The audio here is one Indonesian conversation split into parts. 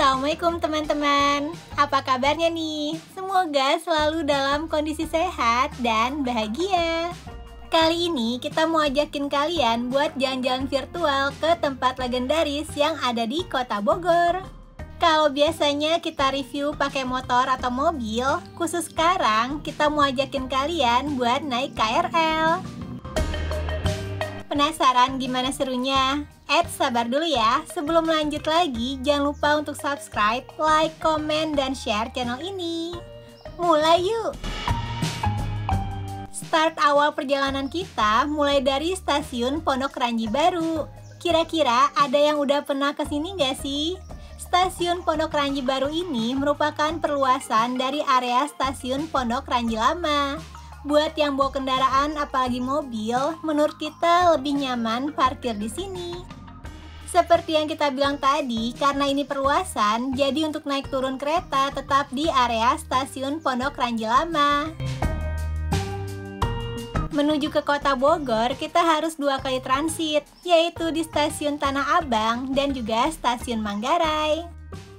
Assalamualaikum teman-teman. Apa kabarnya nih? Semoga selalu dalam kondisi sehat dan bahagia. Kali ini kita mau ajakin kalian buat jalan-jalan virtual ke tempat legendaris yang ada di Kota Bogor. Kalau biasanya kita review pakai motor atau mobil, khusus sekarang kita mau ajakin kalian buat naik KRL. Penasaran gimana serunya? Sabar dulu ya. Sebelum lanjut lagi, jangan lupa untuk subscribe, like, komen, dan share channel ini. Mulai yuk! Start awal perjalanan kita mulai dari stasiun Pondok Ranji Baru. Kira-kira ada yang udah pernah kesini nggak sih? Stasiun Pondok Ranji Baru ini merupakan perluasan dari area stasiun Pondok Ranji Lama. Buat yang bawa kendaraan apalagi mobil, menurut kita lebih nyaman parkir di sini. Seperti yang kita bilang tadi, karena ini perluasan, jadi untuk naik turun kereta tetap di area stasiun Pondok Ranji Lama. Menuju ke Kota Bogor, kita harus 2 kali transit, yaitu di stasiun Tanah Abang dan juga stasiun Manggarai.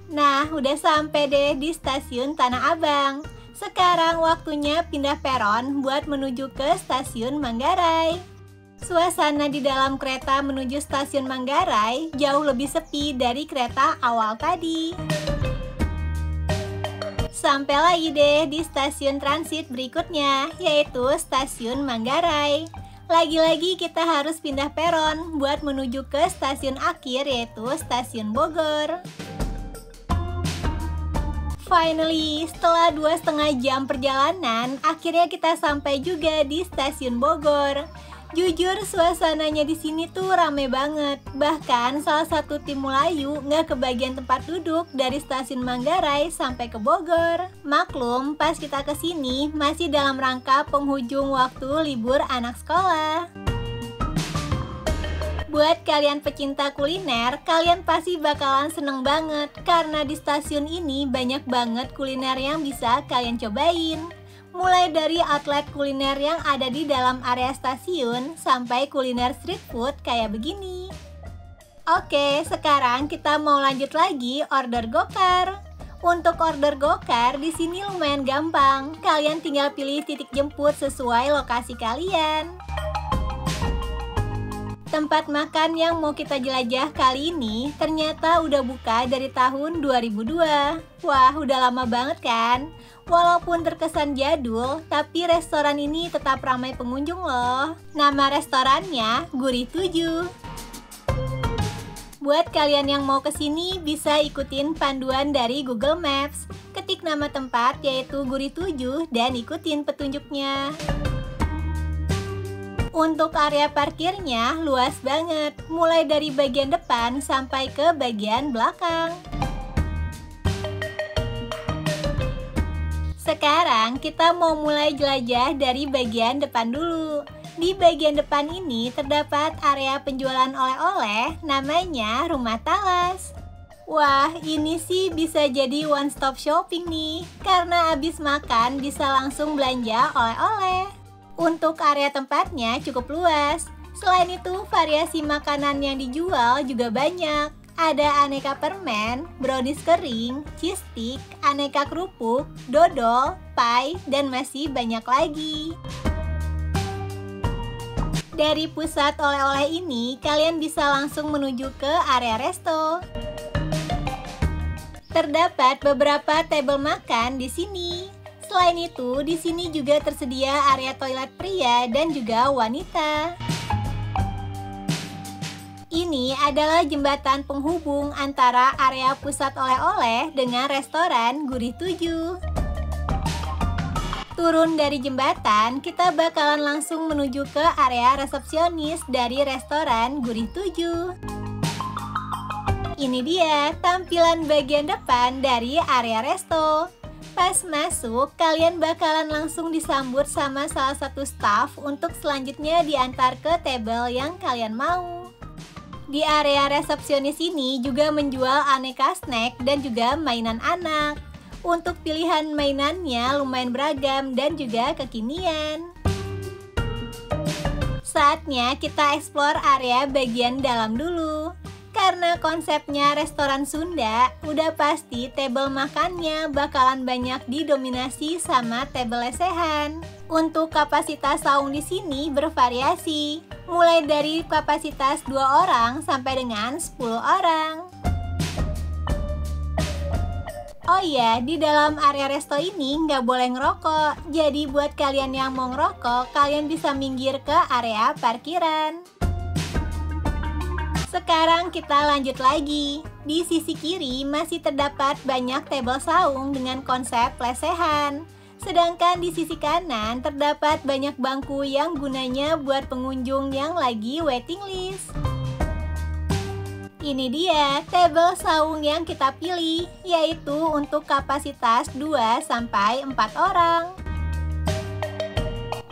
Nah, udah sampai deh di stasiun Tanah Abang. Sekarang waktunya pindah peron buat menuju ke stasiun Manggarai. Suasana di dalam kereta menuju stasiun Manggarai jauh lebih sepi dari kereta awal tadi. Sampai lagi deh di stasiun transit berikutnya, yaitu stasiun Manggarai. Lagi-lagi kita harus pindah peron buat menuju ke stasiun akhir, yaitu stasiun Bogor. Finally, setelah 2,5 jam perjalanan, akhirnya kita sampai juga di stasiun Bogor. Jujur, suasananya di sini tuh rame banget. Bahkan salah satu tim Melayu nggak kebagian tempat duduk dari stasiun Manggarai sampai ke Bogor. Maklum, pas kita kesini masih dalam rangka penghujung waktu libur anak sekolah. Buat kalian pecinta kuliner, kalian pasti bakalan seneng banget karena di stasiun ini banyak banget kuliner yang bisa kalian cobain. Mulai dari outlet kuliner yang ada di dalam area stasiun sampai kuliner street food kayak begini. Oke, sekarang kita mau lanjut lagi order gokar. Untuk order gokar di sini lumayan gampang. Kalian tinggal pilih titik jemput sesuai lokasi kalian. Tempat makan yang mau kita jelajah kali ini ternyata udah buka dari tahun 2002. Wah, udah lama banget kan? Walaupun terkesan jadul, tapi restoran ini tetap ramai pengunjung loh. Nama restorannya Gurih 7. Buat kalian yang mau kesini bisa ikutin panduan dari Google Maps. Ketik nama tempat yaitu Gurih 7 dan ikutin petunjuknya. Untuk area parkirnya luas banget, mulai dari bagian depan sampai ke bagian belakang. Sekarang kita mau mulai jelajah dari bagian depan dulu. Di bagian depan ini terdapat area penjualan oleh-oleh, namanya Rumah Talas. Wah, ini sih bisa jadi one stop shopping nih, karena abis makan bisa langsung belanja oleh-oleh. Untuk area tempatnya cukup luas. Selain itu, variasi makanan yang dijual juga banyak. Ada aneka permen, brownies kering, cheese stick, aneka kerupuk, dodol, pie, dan masih banyak lagi. Dari pusat oleh-oleh ini, kalian bisa langsung menuju ke area resto. Terdapat beberapa table makan di sini. Selain itu, di sini juga tersedia area toilet pria dan juga wanita. Ini adalah jembatan penghubung antara area pusat oleh-oleh dengan restoran Gurih 7. Turun dari jembatan, kita bakalan langsung menuju ke area resepsionis dari restoran Gurih 7. Ini dia tampilan bagian depan dari area resto. Pas masuk, kalian bakalan langsung disambut sama salah satu staff untuk selanjutnya diantar ke table yang kalian mau. Di area resepsionis ini juga menjual aneka snack dan juga mainan anak. Untuk pilihan mainannya lumayan beragam dan juga kekinian. Saatnya kita explore area bagian dalam dulu. Karena konsepnya restoran Sunda, udah pasti table makannya bakalan banyak didominasi sama table lesehan. Untuk kapasitas saung di sini bervariasi, mulai dari kapasitas 2 orang sampai dengan 10 orang. Oh iya, di dalam area resto ini nggak boleh ngerokok. Jadi buat kalian yang mau ngerokok, kalian bisa minggir ke area parkiran. Sekarang kita lanjut lagi. Di sisi kiri masih terdapat banyak table saung dengan konsep lesehan. Sedangkan di sisi kanan terdapat banyak bangku yang gunanya buat pengunjung yang lagi waiting list. Ini dia table saung yang kita pilih, yaitu untuk kapasitas 2-4 orang.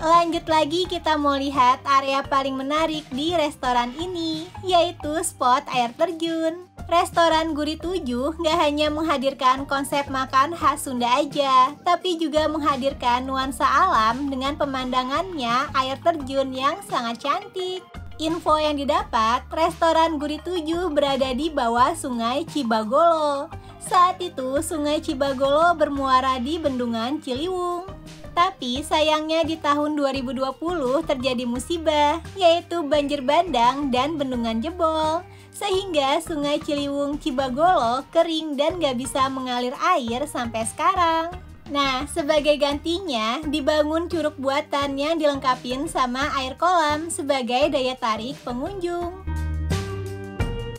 Lanjut lagi, kita mau lihat area paling menarik di restoran ini, yaitu spot air terjun. Restoran Guri 7 nggak hanya menghadirkan konsep makan khas Sunda aja, tapi juga menghadirkan nuansa alam dengan pemandangannya air terjun yang sangat cantik. Info yang didapat, restoran Guri 7 berada di bawah Sungai Cibagolo. Saat itu, Sungai Cibagolo bermuara di Bendungan Ciliwung. Tapi sayangnya di tahun 2020 terjadi musibah, yaitu banjir bandang dan bendungan jebol. Sehingga Sungai Ciliwung Cibagolo kering dan gak bisa mengalir air sampai sekarang. Nah, sebagai gantinya dibangun curug buatan yang dilengkapin sama air kolam sebagai daya tarik pengunjung.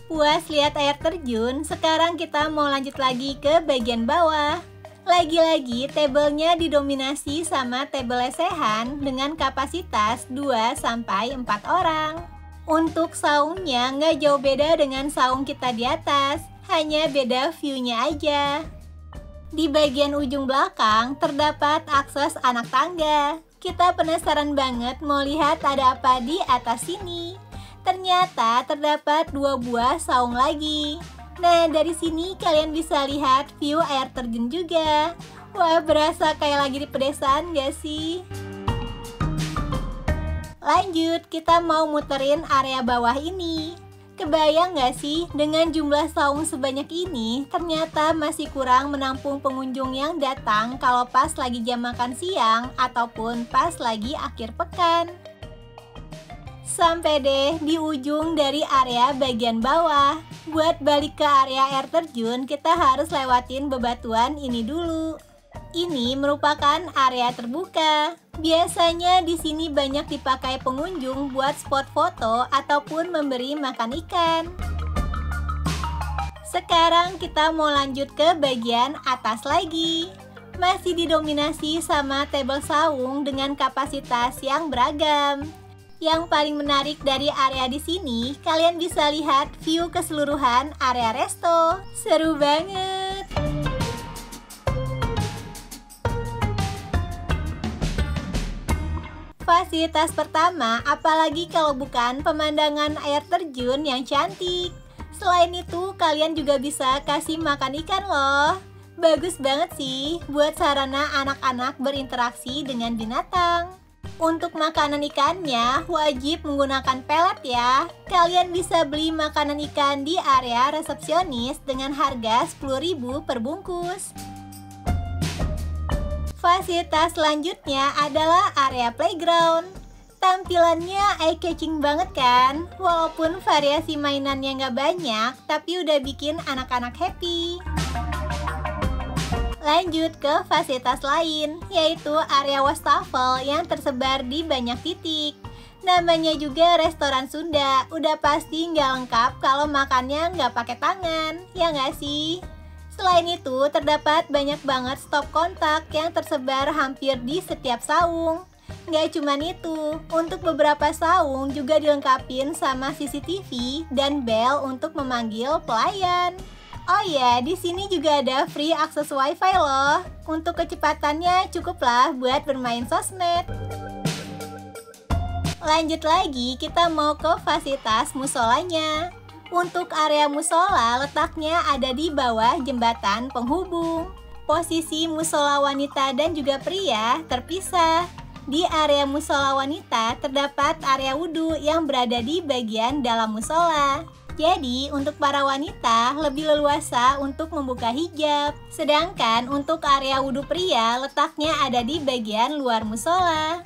Puas lihat air terjun, sekarang kita mau lanjut lagi ke bagian bawah. Lagi-lagi tablenya didominasi sama table lesehan dengan kapasitas 2-4 orang. Untuk saungnya nggak jauh beda dengan saung kita di atas, hanya beda view-nya aja. Di bagian ujung belakang terdapat akses anak tangga. Kita penasaran banget mau lihat ada apa di atas sini. Ternyata terdapat 2 buah saung lagi. Nah, dari sini kalian bisa lihat view air terjun juga. Wah, berasa kayak lagi di pedesaan gak sih? Lanjut, kita mau muterin area bawah ini. Kebayang gak sih, dengan jumlah saung sebanyak ini, ternyata masih kurang menampung pengunjung yang datang kalau pas lagi jam makan siang ataupun pas lagi akhir pekan. Sampai deh di ujung dari area bagian bawah. Buat balik ke area air terjun, kita harus lewatin bebatuan ini dulu. Ini merupakan area terbuka. Biasanya di sini banyak dipakai pengunjung buat spot foto ataupun memberi makan ikan. Sekarang kita mau lanjut ke bagian atas lagi. Masih didominasi sama table saung dengan kapasitas yang beragam. Yang paling menarik dari area di sini, kalian bisa lihat view keseluruhan area resto. Seru banget! Fasilitas pertama, apalagi kalau bukan pemandangan air terjun yang cantik. Selain itu, kalian juga bisa kasih makan ikan loh. Bagus banget sih buat sarana anak-anak berinteraksi dengan binatang. Untuk makanan ikannya, wajib menggunakan pelet ya. Kalian bisa beli makanan ikan di area resepsionis dengan harga 10.000 per bungkus. Fasilitas selanjutnya adalah area playground. Tampilannya eye-catching banget kan? Walaupun variasi mainannya nggak banyak, tapi udah bikin anak-anak happy. Lanjut ke fasilitas lain, yaitu area wastafel yang tersebar di banyak titik. Namanya juga restoran Sunda, udah pasti nggak lengkap kalau makannya nggak pakai tangan, ya nggak sih? Selain itu, terdapat banyak banget stop kontak yang tersebar hampir di setiap saung. Nggak cuman itu, untuk beberapa saung juga dilengkapin sama CCTV dan bel untuk memanggil pelayan. Oh ya, di sini juga ada free akses wifi loh. Untuk kecepatannya cukuplah buat bermain sosmed. Lanjut lagi, kita mau ke fasilitas musolanya. Untuk area musola letaknya ada di bawah jembatan penghubung. Posisi musola wanita dan juga pria terpisah. Di area musola wanita terdapat area wudhu yang berada di bagian dalam musola. Jadi, untuk para wanita lebih leluasa untuk membuka hijab. Sedangkan untuk area wudhu pria letaknya ada di bagian luar musola.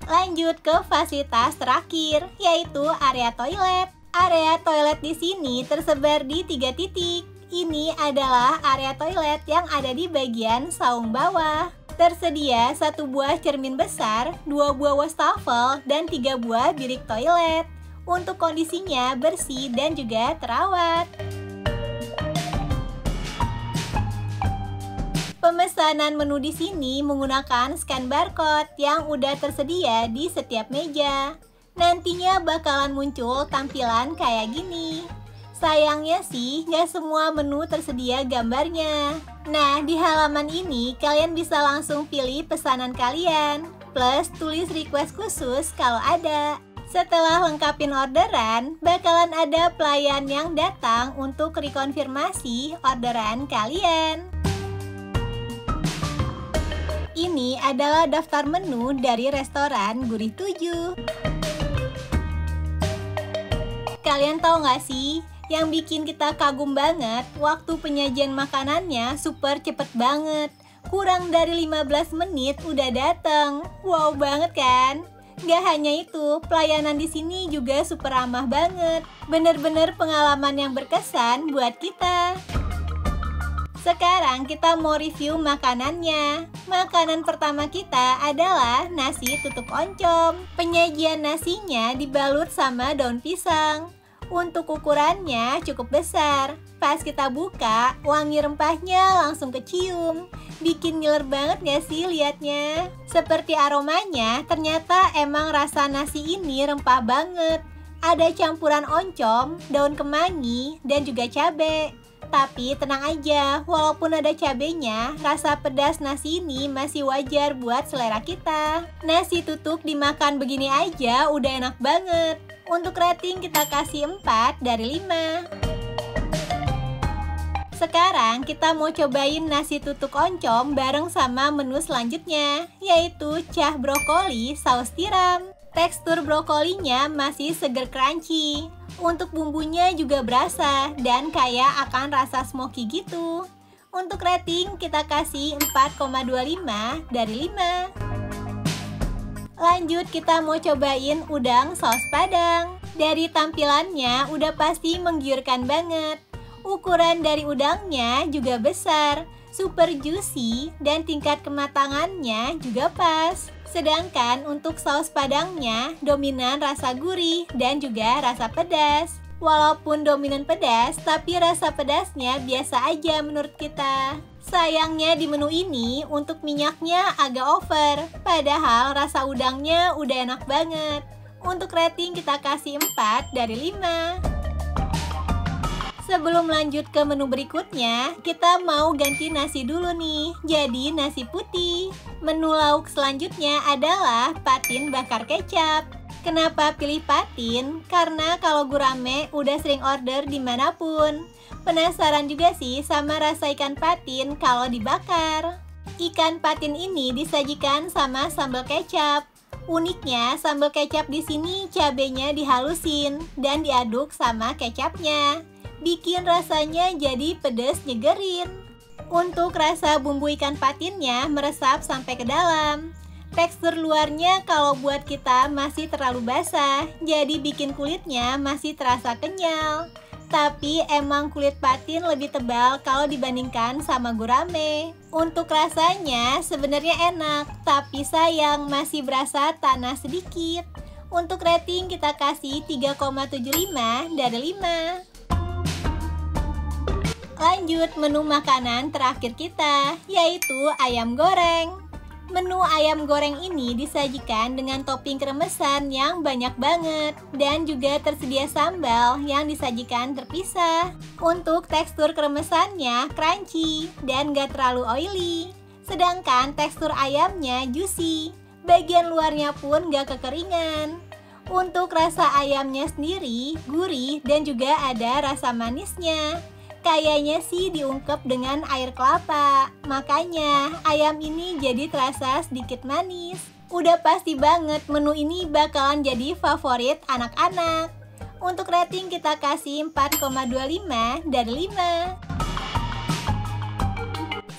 Lanjut ke fasilitas terakhir, yaitu area toilet. Area toilet di sini tersebar di 3 titik. Ini adalah area toilet yang ada di bagian saung bawah. Tersedia 1 buah cermin besar, 2 buah wastafel, dan 3 buah bilik toilet. Untuk kondisinya bersih dan juga terawat. Pemesanan menu di sini menggunakan scan barcode yang udah tersedia di setiap meja. Nantinya bakalan muncul tampilan kayak gini. Sayangnya sih, nggak semua menu tersedia gambarnya. Nah, di halaman ini kalian bisa langsung pilih pesanan kalian, plus tulis request khusus kalau ada. Setelah lengkapin orderan, bakalan ada pelayan yang datang untuk rekonfirmasi orderan kalian. Ini adalah daftar menu dari restoran Gurih 7. Kalian tahu nggak sih, yang bikin kita kagum banget, waktu penyajian makanannya super cepet banget. Kurang dari 15 menit udah datang. Wow banget kan? Gak hanya itu, pelayanan di sini juga super ramah banget. Bener-bener pengalaman yang berkesan buat kita. Sekarang kita mau review makanannya. Makanan pertama kita adalah nasi tutuk oncom. Penyajian nasinya dibalut sama daun pisang. Untuk ukurannya cukup besar. Pas kita buka, wangi rempahnya langsung kecium. Bikin ngiler banget gak sih liatnya? Seperti aromanya, ternyata emang rasa nasi ini rempah banget. Ada campuran oncom, daun kemangi, dan juga cabai. Tapi tenang aja, walaupun ada cabenya, rasa pedas nasi ini masih wajar buat selera kita. Nasi tutuk dimakan begini aja udah enak banget. Untuk rating kita kasih 4 dari 5. Sekarang kita mau cobain nasi tutuk oncom bareng sama menu selanjutnya, yaitu cah brokoli saus tiram. Tekstur brokolinya masih seger crunchy. Untuk bumbunya juga berasa dan kayak akan rasa smoky gitu. Untuk rating kita kasih 4,25 dari 5. Lanjut kita mau cobain udang saus padang. Dari tampilannya udah pasti menggiurkan banget. Ukuran dari udangnya juga besar, super juicy, dan tingkat kematangannya juga pas. Sedangkan untuk saus padangnya dominan rasa gurih dan juga rasa pedas. Walaupun dominan pedas, tapi rasa pedasnya biasa aja menurut kita. Sayangnya di menu ini untuk minyaknya agak over, padahal rasa udangnya udah enak banget. Untuk rating kita kasih 4 dari 5. Sebelum lanjut ke menu berikutnya, kita mau ganti nasi dulu nih, jadi nasi putih. Menu lauk selanjutnya adalah patin bakar kecap. Kenapa pilih patin? Karena kalau gurame udah sering order dimanapun. Penasaran juga sih sama rasa ikan patin kalau dibakar. Ikan patin ini disajikan sama sambal kecap. Uniknya, sambal kecap di sini cabenya dihalusin dan diaduk sama kecapnya. Bikin rasanya jadi pedas nyegerin. Untuk rasa bumbu ikan patinnya meresap sampai ke dalam. Tekstur luarnya kalau buat kita masih terlalu basah, jadi bikin kulitnya masih terasa kenyal. Tapi emang kulit patin lebih tebal kalau dibandingkan sama gurame. Untuk rasanya sebenarnya enak, tapi sayang masih berasa tanah sedikit. Untuk rating kita kasih 3,75 dari 5. Lanjut menu makanan terakhir kita, yaitu ayam goreng. Menu ayam goreng ini disajikan dengan topping kremesan yang banyak banget dan juga tersedia sambal yang disajikan terpisah. Untuk tekstur kremesannya crunchy dan gak terlalu oily. Sedangkan tekstur ayamnya juicy, bagian luarnya pun gak kekeringan. Untuk rasa ayamnya sendiri gurih dan juga ada rasa manisnya. Kayaknya sih diungkep dengan air kelapa. Makanya ayam ini jadi terasa sedikit manis. Udah pasti banget menu ini bakalan jadi favorit anak-anak. Untuk rating kita kasih 4,25 dari 5.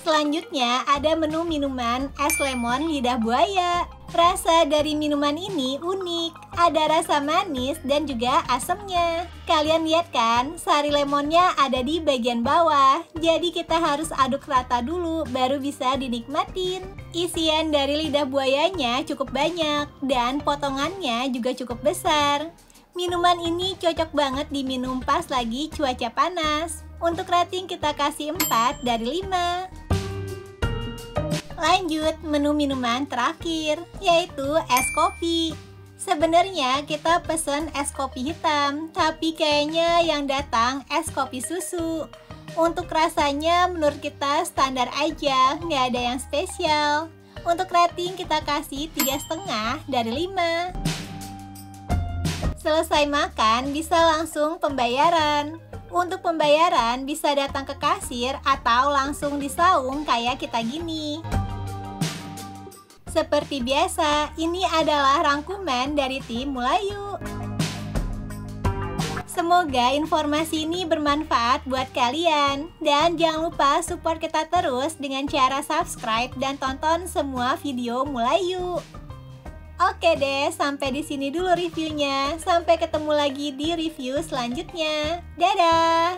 Selanjutnya ada menu minuman es lemon lidah buaya. Rasa dari minuman ini unik, ada rasa manis dan juga asamnya. Kalian lihat kan, sari lemonnya ada di bagian bawah. Jadi kita harus aduk rata dulu baru bisa dinikmatin. Isian dari lidah buayanya cukup banyak dan potongannya juga cukup besar. Minuman ini cocok banget diminum pas lagi cuaca panas. Untuk rating kita kasih 4 dari 5. Lanjut, menu minuman terakhir, yaitu es kopi. Sebenarnya kita pesen es kopi hitam, tapi kayaknya yang datang es kopi susu. Untuk rasanya menurut kita standar aja, nggak ada yang spesial. Untuk rating kita kasih 3,5 dari 5. Selesai makan, bisa langsung pembayaran. Untuk pembayaran bisa datang ke kasir atau langsung di saung kayak kita gini. Seperti biasa, ini adalah rangkuman dari tim Mulai Yuk. Semoga informasi ini bermanfaat buat kalian. Dan jangan lupa support kita terus dengan cara subscribe dan tonton semua video Mulai Yuk. Oke deh, sampai di sini dulu reviewnya. Sampai ketemu lagi di review selanjutnya. Dadah!